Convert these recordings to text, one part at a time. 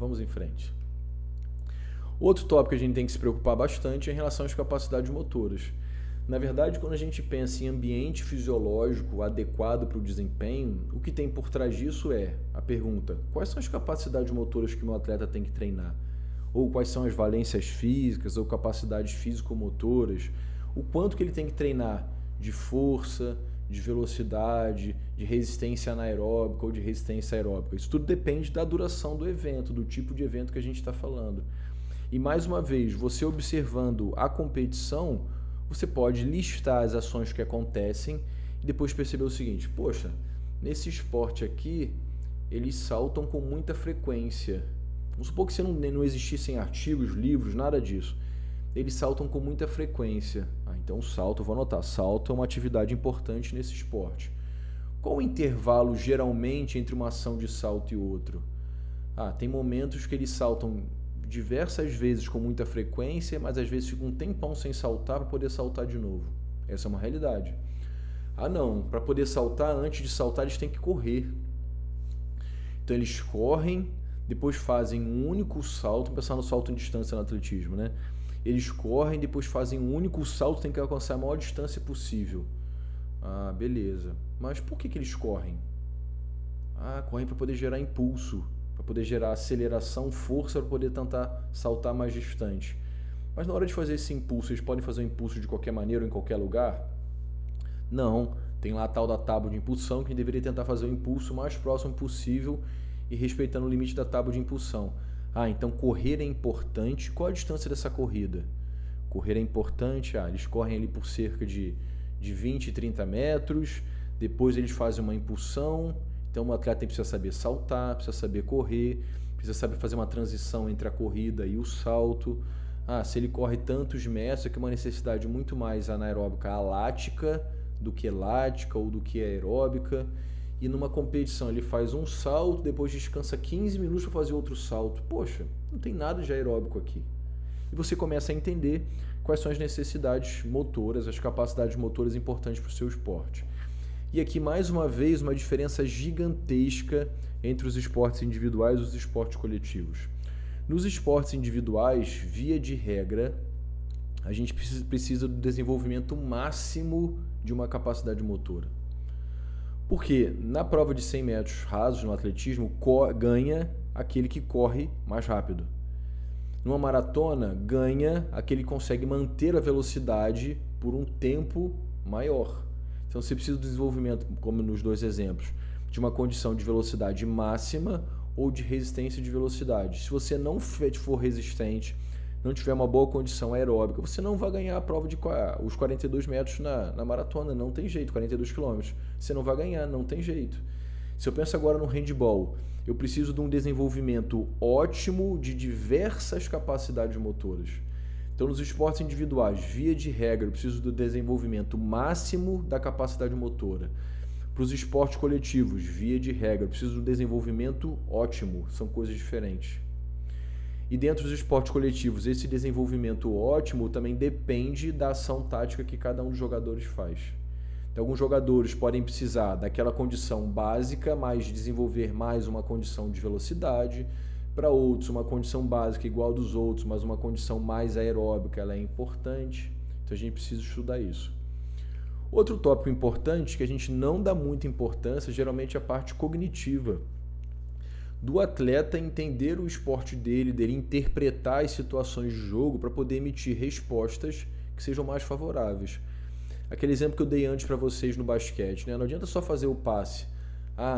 Vamos em frente. Outro tópico que a gente tem que se preocupar bastante é em relação às capacidades motoras. Na verdade, quando a gente pensa em ambiente fisiológico adequado para o desempenho, o que tem por trás disso é a pergunta: quais são as capacidades motoras que o meu atleta tem que treinar? Ou quais são as valências físicas ou capacidades físico-motoras? O quanto que ele tem que treinar de força, de velocidade, de resistência anaeróbica ou de resistência aeróbica? Isso tudo depende da duração do evento, do tipo de evento que a gente está falando. E mais uma vez, você observando a competição, você pode listar as ações que acontecem e depois perceber o seguinte: poxa, nesse esporte aqui, eles saltam com muita frequência. Vamos supor que não existissem artigos, livros, nada disso. Eles saltam com muita frequência. Então salto, vou anotar, salto é uma atividade importante nesse esporte. Qual o intervalo geralmente entre uma ação de salto e outra? Tem momentos que eles saltam diversas vezes com muita frequência, mas às vezes ficam um tempão sem saltar para poder saltar de novo. Essa é uma realidade. Não, para poder saltar, antes de saltar eles têm que correr. Então eles correm, depois fazem um único salto, pensar no salto em distância no atletismo, né? Eles correm, depois fazem um único salto, tem que alcançar a maior distância possível. Beleza. Mas por que eles correm? Correm para poder gerar impulso, para poder gerar aceleração, força, para poder tentar saltar mais distante. Mas na hora de fazer esse impulso, eles podem fazer o impulso de qualquer maneira ou em qualquer lugar? Não, tem lá a tal da tábua de impulsão, que deveria tentar fazer o impulso o mais próximo possível e respeitando o limite da tábua de impulsão. Então correr é importante. Qual a distância dessa corrida? Correr é importante, eles correm ali por cerca de 20, 30 metros, depois eles fazem uma impulsão. Então o atleta precisa saber saltar, precisa saber correr, precisa saber fazer uma transição entre a corrida e o salto. Se ele corre tantos metros, é uma necessidade muito mais anaeróbica alática do que lática ou do que aeróbica. E numa competição ele faz um salto, depois descansa 15 minutos para fazer outro salto. Poxa, não tem nada de aeróbico aqui. E você começa a entender quais são as necessidades motoras, as capacidades motoras importantes para o seu esporte. E aqui, mais uma vez, uma diferença gigantesca entre os esportes individuais e os esportes coletivos. Nos esportes individuais, via de regra, a gente precisa do desenvolvimento máximo de uma capacidade motora. Porque na prova de 100 metros rasos no atletismo, ganha aquele que corre mais rápido. Numa maratona, ganha aquele que consegue manter a velocidade por um tempo maior. Então você precisa do desenvolvimento, como nos dois exemplos, de uma condição de velocidade máxima ou de resistência de velocidade. Se você não for resistente, não tiver uma boa condição aeróbica, você não vai ganhar a prova de os 42 metros na maratona, não tem jeito, 42 quilômetros. Você não vai ganhar, não tem jeito. Se eu penso agora no handball, eu preciso de um desenvolvimento ótimo de diversas capacidades motoras. Então, nos esportes individuais, via de regra, eu preciso do desenvolvimento máximo da capacidade motora. Para os esportes coletivos, via de regra, eu preciso do desenvolvimento ótimo. São coisas diferentes. E dentro dos esportes coletivos, esse desenvolvimento ótimo também depende da ação tática que cada um dos jogadores faz. Então, alguns jogadores podem precisar daquela condição básica, mas desenvolver mais uma condição de velocidade. Para outros, uma condição básica igual dos outros, mas uma condição mais aeróbica, ela é importante. Então a gente precisa estudar isso. Outro tópico importante que a gente não dá muita importância, geralmente é a parte cognitiva. Do atleta entender o esporte dele interpretar as situações de jogo para poder emitir respostas que sejam mais favoráveis. Aquele exemplo que eu dei antes para vocês no basquete, né? Não adianta só fazer o passe.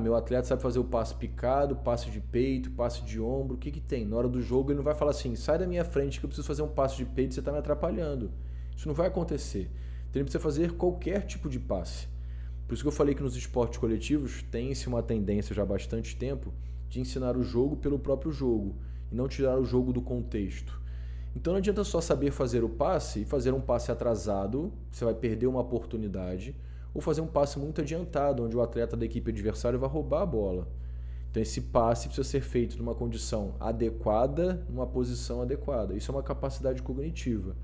Meu atleta sabe fazer o passe picado, passe de peito, passe de ombro, o que tem? Na hora do jogo ele não vai falar assim, sai da minha frente que eu preciso fazer um passe de peito e você está me atrapalhando. Isso não vai acontecer. Então ele precisa fazer qualquer tipo de passe. Por isso que eu falei que nos esportes coletivos tem-se uma tendência já há bastante tempo de ensinar o jogo pelo próprio jogo e não tirar o jogo do contexto. Então não adianta só saber fazer o passe e fazer um passe atrasado, você vai perder uma oportunidade, ou fazer um passe muito adiantado, onde o atleta da equipe adversária vai roubar a bola. Então esse passe precisa ser feito numa condição adequada, numa posição adequada. Isso é uma capacidade cognitiva.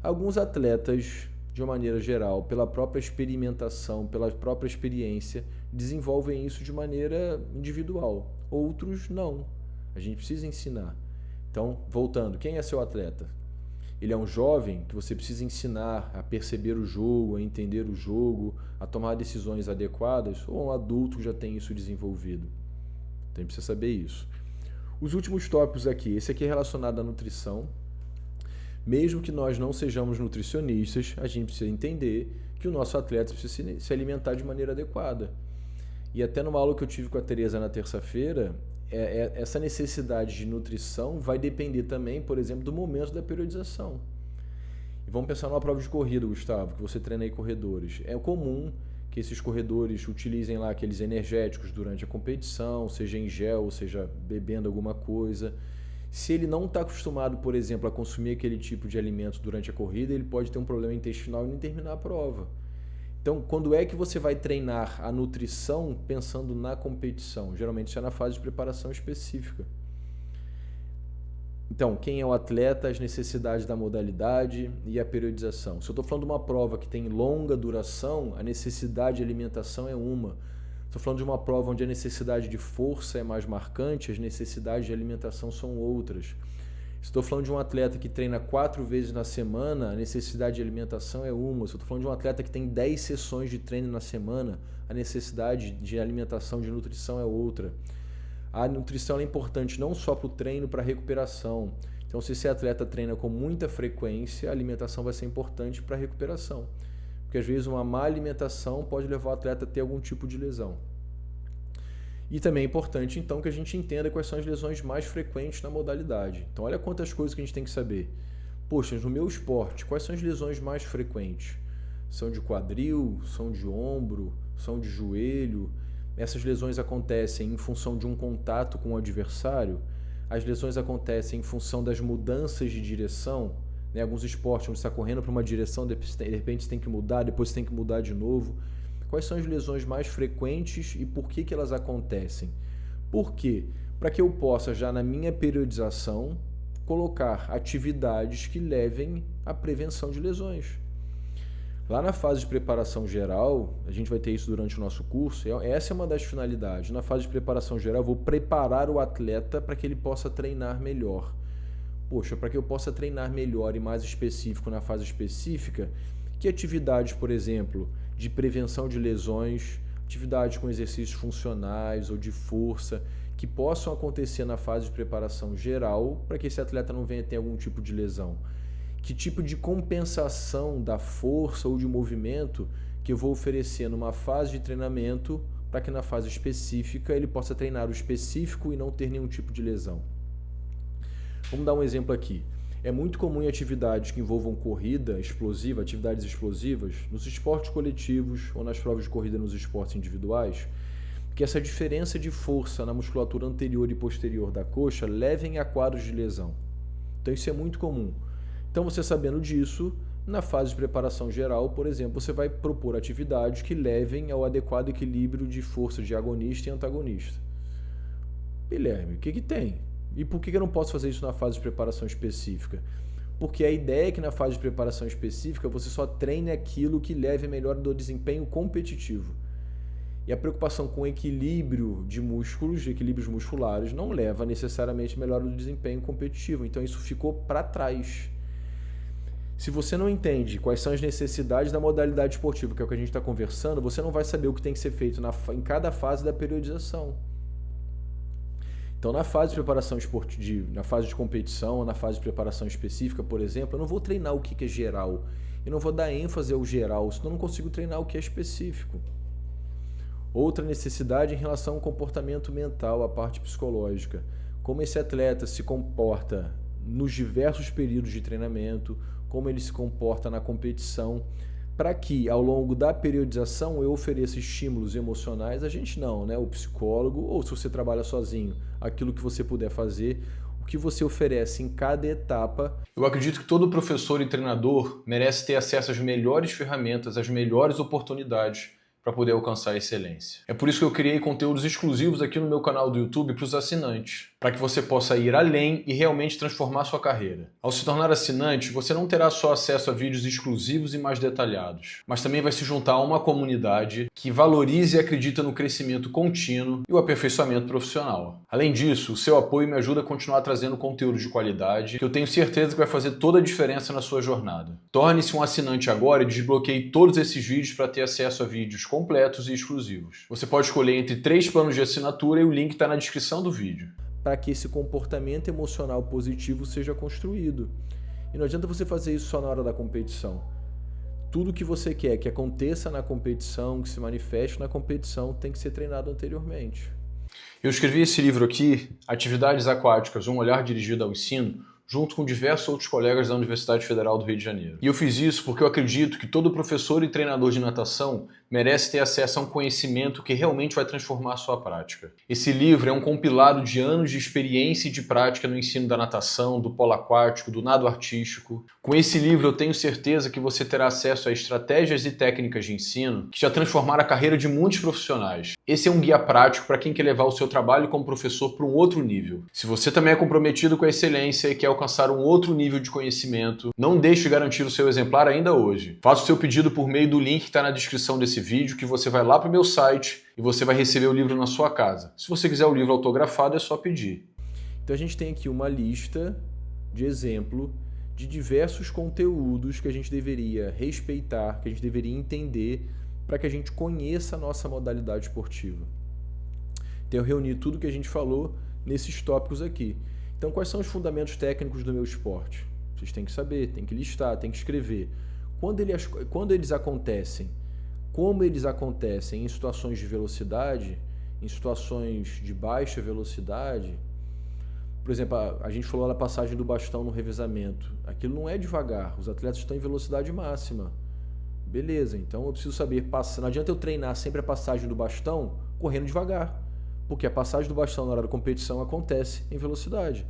Alguns atletas, de uma maneira geral, pela própria experimentação, pela própria experiência, desenvolvem isso de maneira individual. Outros não. A gente precisa ensinar. Então, voltando, quem é seu atleta? Ele é um jovem que você precisa ensinar a perceber o jogo, a entender o jogo, a tomar decisões adequadas, ou um adulto que já tem isso desenvolvido? Então, a gente precisa saber isso. Os últimos tópicos aqui, esse aqui é relacionado à nutrição. Mesmo que nós não sejamos nutricionistas, a gente precisa entender que o nosso atleta precisa se alimentar de maneira adequada. E até numa aula que eu tive com a Tereza na terça-feira, essa necessidade de nutrição vai depender também, por exemplo, do momento da periodização. E vamos pensar numa prova de corrida, Gustavo, que você treina aí corredores. É comum que esses corredores utilizem lá aqueles energéticos durante a competição, seja em gel, seja bebendo alguma coisa. Se ele não está acostumado, por exemplo, a consumir aquele tipo de alimento durante a corrida, ele pode ter um problema intestinal e não terminar a prova. Então, quando é que você vai treinar a nutrição pensando na competição? Geralmente isso é na fase de preparação específica. Então, quem é o atleta, as necessidades da modalidade e a periodização. Se eu estou falando de uma prova que tem longa duração, a necessidade de alimentação é uma. Estou falando de uma prova onde a necessidade de força é mais marcante, as necessidades de alimentação são outras. Estou falando de um atleta que treina 4 vezes na semana, a necessidade de alimentação é uma. Se eu estou falando de um atleta que tem 10 sessões de treino na semana, a necessidade de alimentação, de nutrição é outra. A nutrição é importante não só para o treino, para a recuperação. Então, se esse atleta treina com muita frequência, a alimentação vai ser importante para a recuperação. Porque às vezes uma má alimentação pode levar o atleta a ter algum tipo de lesão. E também é importante, então, que a gente entenda quais são as lesões mais frequentes na modalidade. Então, olha quantas coisas que a gente tem que saber. Poxa, no meu esporte, quais são as lesões mais frequentes? São de quadril, são de ombro, são de joelho? Essas lesões acontecem em função de um contato com o adversário? As lesões acontecem em função das mudanças de direção? Alguns esportes onde você está correndo para uma direção, de repente você tem que mudar, depois você tem que mudar de novo. Quais são as lesões mais frequentes e por que elas acontecem? Por quê? Para que eu possa, já na minha periodização, colocar atividades que levem à prevenção de lesões. Lá na fase de preparação geral, a gente vai ter isso durante o nosso curso, essa é uma das finalidades. Na fase de preparação geral, eu vou preparar o atleta para que ele possa treinar melhor. Poxa, para que eu possa treinar melhor e mais específico na fase específica, que atividades, por exemplo, de prevenção de lesões, atividades com exercícios funcionais ou de força, que possam acontecer na fase de preparação geral para que esse atleta não venha ter algum tipo de lesão. Que tipo de compensação da força ou de movimento que eu vou oferecer numa fase de treinamento para que na fase específica ele possa treinar o específico e não ter nenhum tipo de lesão. Vamos dar um exemplo aqui. É muito comum em atividades que envolvam corrida explosiva, atividades explosivas, nos esportes coletivos ou nas provas de corrida nos esportes individuais, que essa diferença de força na musculatura anterior e posterior da coxa levem a quadros de lesão. Então isso é muito comum. Então você sabendo disso, na fase de preparação geral, por exemplo, você vai propor atividades que levem ao adequado equilíbrio de força de agonista e antagonista. Guilherme, o que tem? E por que eu não posso fazer isso na fase de preparação específica? Porque a ideia é que na fase de preparação específica você só treine aquilo que leve melhor do desempenho competitivo. E a preocupação com equilíbrio de músculos, de equilíbrios musculares, não leva necessariamente melhor do desempenho competitivo. Então isso ficou para trás. Se você não entende quais são as necessidades da modalidade esportiva, que é o que a gente está conversando, você não vai saber o que tem que ser feito em cada fase da periodização. Então, na fase de preparação esportiva, na fase de competição ou na fase de preparação específica, por exemplo, eu não vou treinar o que é geral. Eu não vou dar ênfase ao geral, senão eu não consigo treinar o que é específico. Outra necessidade em relação ao comportamento mental, a parte psicológica. Como esse atleta se comporta nos diversos períodos de treinamento, como ele se comporta na competição, para que ao longo da periodização eu ofereça estímulos emocionais, a gente não, né? O psicólogo, ou se você trabalha sozinho, aquilo que você puder fazer, o que você oferece em cada etapa. Eu acredito que todo professor e treinador merece ter acesso às melhores ferramentas, às melhores oportunidades para poder alcançar a excelência. É por isso que eu criei conteúdos exclusivos aqui no meu canal do YouTube para os assinantes, para que você possa ir além e realmente transformar sua carreira. Ao se tornar assinante, você não terá só acesso a vídeos exclusivos e mais detalhados, mas também vai se juntar a uma comunidade que valorize e acredita no crescimento contínuo e o aperfeiçoamento profissional. Além disso, o seu apoio me ajuda a continuar trazendo conteúdo de qualidade, que eu tenho certeza que vai fazer toda a diferença na sua jornada. Torne-se um assinante agora e desbloqueie todos esses vídeos para ter acesso a vídeos completos e exclusivos. Você pode escolher entre 3 planos de assinatura e o link está na descrição do vídeo. Para que esse comportamento emocional positivo seja construído. E não adianta você fazer isso só na hora da competição. Tudo que você quer que aconteça na competição, que se manifeste na competição, tem que ser treinado anteriormente. Eu escrevi esse livro aqui, Atividades Aquáticas, um olhar dirigido ao ensino, junto com diversos outros colegas da Universidade Federal do Rio de Janeiro. E eu fiz isso porque eu acredito que todo professor e treinador de natação merece ter acesso a um conhecimento que realmente vai transformar a sua prática. Esse livro é um compilado de anos de experiência e de prática no ensino da natação, do polo aquático, do nado artístico. Com esse livro eu tenho certeza que você terá acesso a estratégias e técnicas de ensino que já transformaram a carreira de muitos profissionais. Esse é um guia prático para quem quer levar o seu trabalho como professor para um outro nível. Se você também é comprometido com a excelência e quer alcançar um outro nível de conhecimento, não deixe de garantir o seu exemplar ainda hoje. Faça o seu pedido por meio do link que está na descrição desse vídeo, que você vai lá para o meu site e você vai receber o livro na sua casa. Se você quiser o livro autografado, é só pedir. Então a gente tem aqui uma lista de exemplo de diversos conteúdos que a gente deveria respeitar, que a gente deveria entender para que a gente conheça a nossa modalidade esportiva. Então eu reuni tudo que a gente falou nesses tópicos aqui. Então quais são os fundamentos técnicos do meu esporte? Vocês têm que saber, têm que listar, têm que escrever. Quando eles acontecem, como eles acontecem em situações de velocidade, em situações de baixa velocidade. Por exemplo, a gente falou da passagem do bastão no revezamento. Aquilo não é devagar, os atletas estão em velocidade máxima. Beleza, então eu preciso saber passar. Não adianta eu treinar sempre a passagem do bastão correndo devagar, porque a passagem do bastão na hora da competição acontece em velocidade.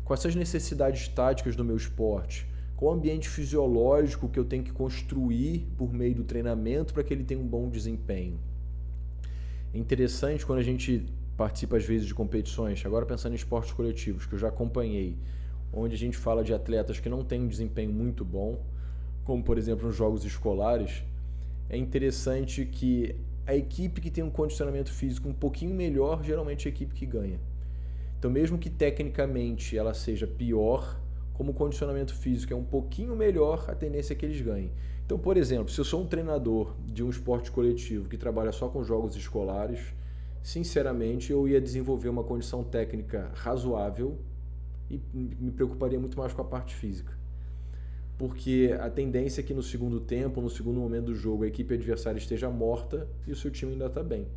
Quais são as necessidades táticas do meu esporte? Qual o ambiente fisiológico que eu tenho que construir por meio do treinamento para que ele tenha um bom desempenho? É interessante quando a gente participa às vezes de competições, agora pensando em esportes coletivos, que eu já acompanhei, onde a gente fala de atletas que não têm um desempenho muito bom, como por exemplo nos jogos escolares. É interessante que a equipe que tem um condicionamento físico um pouquinho melhor, geralmente é a equipe que ganha. Então mesmo que tecnicamente ela seja pior, como o condicionamento físico é um pouquinho melhor, a tendência é que eles ganhem. Então, por exemplo, se eu sou um treinador de um esporte coletivo que trabalha só com jogos escolares, sinceramente eu ia desenvolver uma condição técnica razoável e me preocuparia muito mais com a parte física. Porque a tendência é que no segundo tempo, no segundo momento do jogo, a equipe adversária esteja morta e o seu time ainda está bem.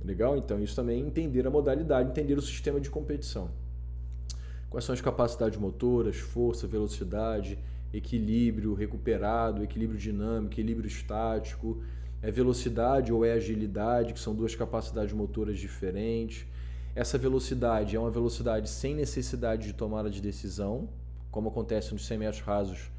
Legal? Então isso também é entender a modalidade, entender o sistema de competição. Quais são as capacidades motoras, força, velocidade, equilíbrio recuperado, equilíbrio dinâmico, equilíbrio estático, é velocidade ou é agilidade, que são duas capacidades motoras diferentes. Essa velocidade é uma velocidade sem necessidade de tomada de decisão, como acontece nos 100 metros rasos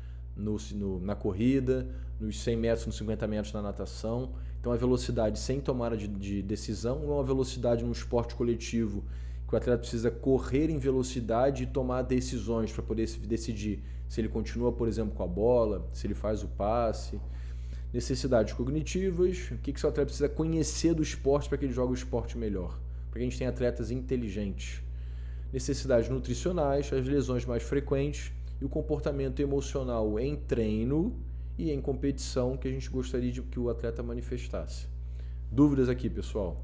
na corrida, nos 100 metros, nos 50 metros na natação. Então a velocidade sem tomada de decisão é uma velocidade num esporte coletivo que o atleta precisa correr em velocidade e tomar decisões para poder decidir se ele continua, por exemplo, com a bola, se ele faz o passe. Necessidades cognitivas, o que o seu atleta precisa conhecer do esporte para que ele jogue o esporte melhor, para que a gente tenha atletas inteligentes. Necessidades nutricionais, as lesões mais frequentes e o comportamento emocional em treino e em competição que a gente gostaria de que o atleta manifestasse. Dúvidas aqui, pessoal?